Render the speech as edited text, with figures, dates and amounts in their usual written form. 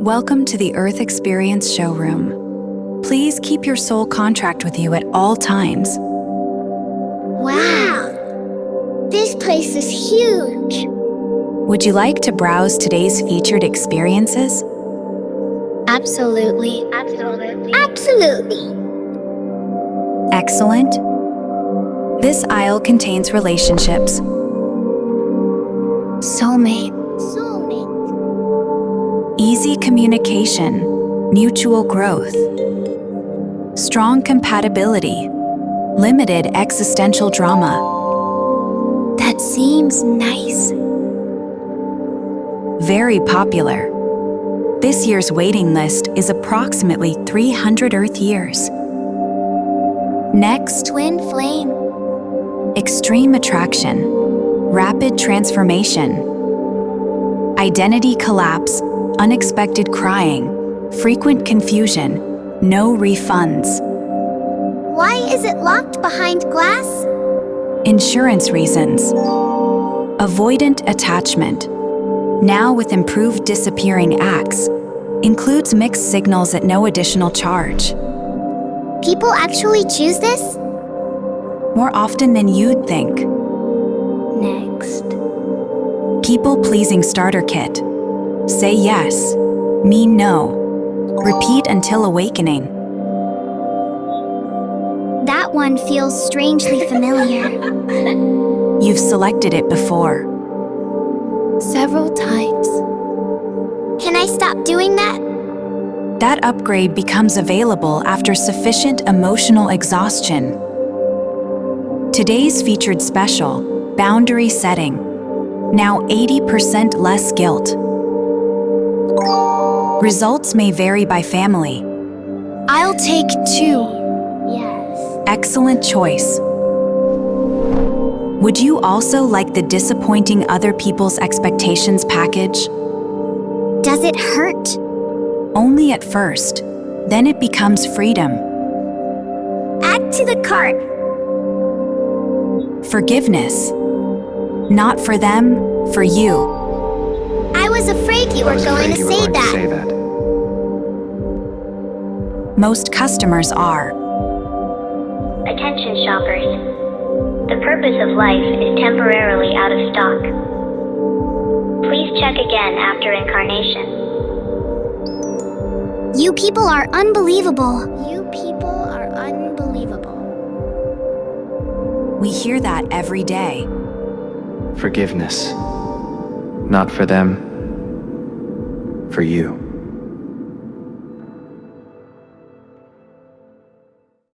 Welcome to the Earth Experience Showroom. Please keep your soul contract with you at all times. Wow! This place is huge! Would you like to browse today's featured experiences? Absolutely. Absolutely! Excellent. This aisle contains relationships. Soulmate. Easy communication, mutual growth. Strong compatibility, limited existential drama. That seems nice. Very popular. This year's waiting list is approximately 300 Earth years. Next, Twin flame. extreme attraction, rapid transformation. Identity collapse, unexpected crying, frequent confusion, no refunds. Why is it locked behind glass? Insurance reasons. Avoidant attachment, now with improved disappearing acts, includes mixed signals at no additional charge. People actually choose this? More often than you'd think. Next. People-pleasing starter kit. Say yes, mean no. Repeat until awakening. That one feels strangely familiar. You've selected it before. Several times. Can I stop doing that? That upgrade becomes available after sufficient emotional exhaustion. Today's featured special, boundary setting. Now 80% less guilt. Results may vary by family. I'll take 2. Yes. Excellent choice. Would you also like the disappointing other people's expectations package? Does it hurt? Only at first. Then it becomes freedom. Add to the cart. Forgiveness. Not for them, for you. I was afraid you were going to say that. Most customers are. Attention shoppers. The purpose of life is temporarily out of stock. Please check again after incarnation. You people are unbelievable. You people are unbelievable. We hear that every day. Forgiveness. Not for them, for you.